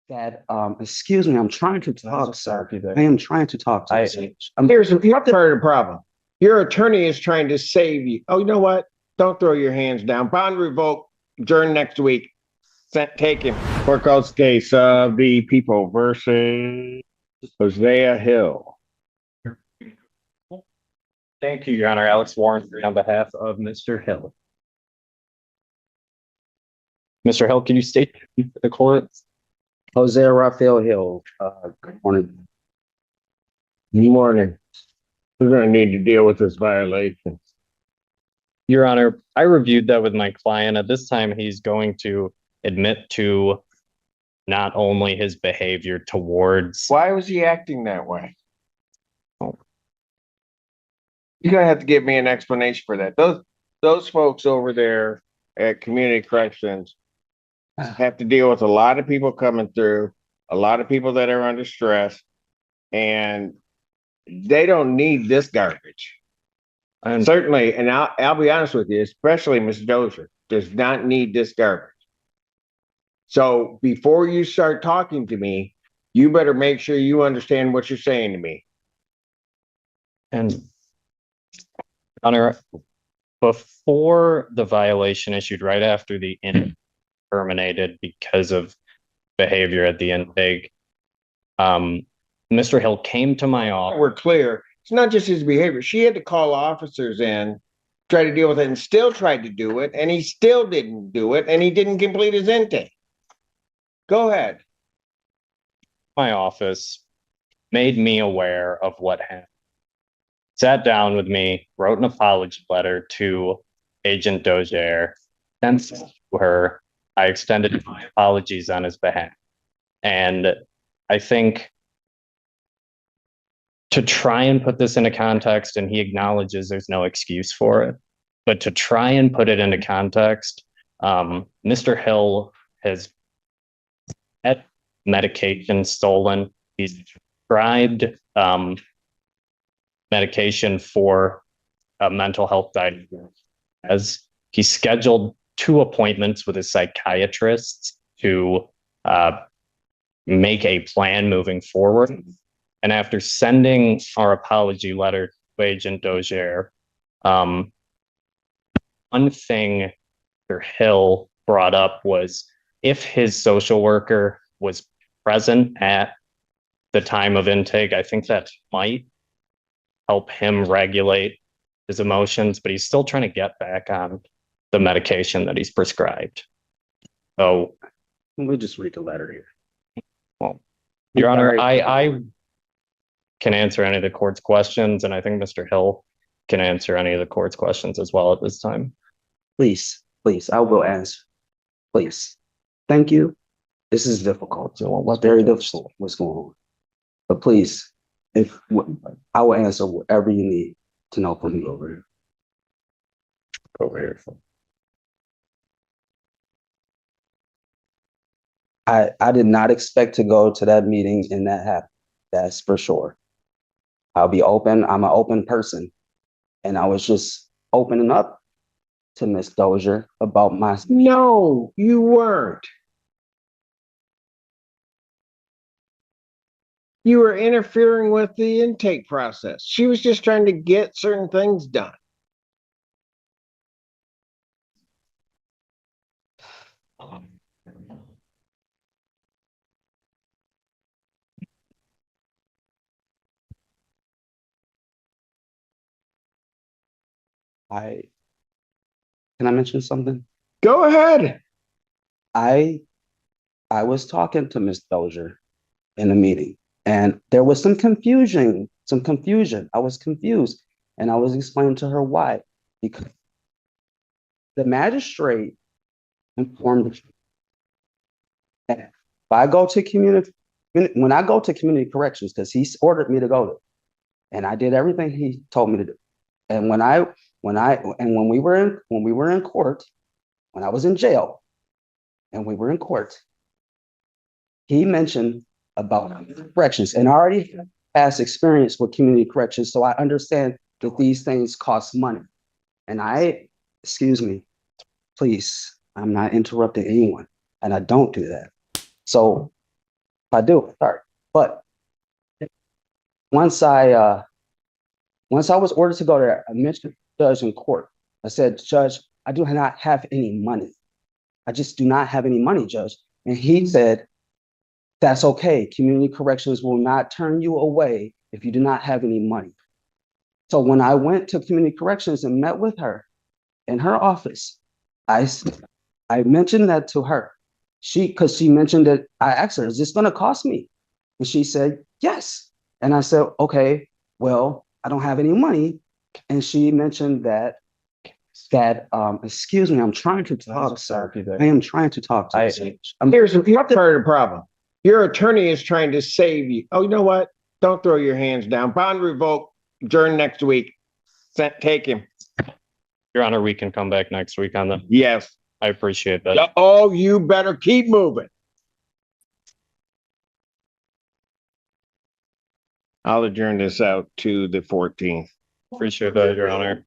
that, excuse me, I'm trying to talk, sir. Sorry, I am trying to talk to you. Here's part of the problem. Your attorney is trying to save you. Oh, you know what? Don't throw your hands down. Bond revoked. Adjourn next week. Taken. Court calls case of the people versus Hosea Hill. Thank you, Your Honor. Alex Warren on behalf of Mr. Hill. Mr. Hill, can you state the court? Jose Rafael Hill, good morning. Good morning. We're going to need to deal with this violation. Your Honor, I reviewed that with my client. At this time, he's going to admit to not only his behavior towards. Why was he acting that way? Oh. You're going to have to give me an explanation for that. Those folks over there at Community Corrections have to deal with a lot of people coming through, a lot of people that are under stress, and they don't need this garbage. And certainly, and I'll be honest with you, especially Ms. Dozier, does not need this garbage. So before you start talking to me, you better make sure you understand what you're saying to me. And Honor, before the violation issued, right after the intake terminated because of behavior at the intake, Mr. Hill came to my office. We're clear. It's not just his behavior. She had to call officers in, try to deal with it, and still tried to do it, and he still didn't do it, and he didn't complete his intake. Go ahead. My office made me aware of what happened. Sat down with me, wrote an apology letter to Agent Dozier, sent it to her. I extended my apologies on his behalf. And I think to try and put this into context, and he acknowledges there's no excuse for it, but to try and put it into context, Mr. Hill has had medication stolen. He's prescribed medication for a mental health diagnosis. As he scheduled 2 appointments with his psychiatrist to make a plan moving forward. And after sending our apology letter to Agent Dozier, one thing Mr. Hill brought up was if his social worker was present at the time of intake, I think that might help him regulate his emotions, but he's still trying to get back on the medication that he's prescribed. So Let me just read the letter here. Well, Your Honor, I can answer any of the court's questions, and I think Mr. Hill can answer any of the court's questions as well at this time. Please, I will answer. Please. Thank you. This is difficult. It's very difficult what's going on. But please, I will answer whatever you need to know from me. Over here. I did not expect to go to that meeting and that happened. That's for sure. I'll be open. I'm an open person. And I was just opening up to Miss Dozier about my. No, you weren't. You were interfering with the intake process. She was just trying to get certain things done. Can I mention something? Go ahead. I was talking to Miss Dozier in a meeting, and there was some confusion. I was confused, and I was explaining to her why. Because the magistrate informed me that if I go to when I go to community corrections, because he ordered me to go to, and I did everything he told me to do. And when we were in court, when I was in jail, and we were in court, he mentioned about corrections, and I already had past experience with community corrections, so I understand that these things cost money. And excuse me, please, I'm not interrupting anyone, and I don't do that. So I do, sorry. But once I was ordered to go there, I mentioned the judge in court. I said, Judge, I do not have any money. I just do not have any money, Judge. And he said, that's okay. Community corrections will not turn you away if you do not have any money. So when I went to community corrections and met with her in her office, I mentioned that to her. Because she mentioned that, I asked her, is this going to cost me? And she said, yes. And I said, okay, well, I don't have any money. And she mentioned that, excuse me, I'm trying to talk, sir. I am trying to talk to you. Here's part of the problem. Your attorney is trying to save you. Oh, you know what? Don't throw your hands down. Bond revoked. Adjourn next week. Take him. Your Honor, we can come back next week on that. Yes. I appreciate that. Oh, you better keep moving. I'll adjourn this out to the 14th. Appreciate that, Your Honor.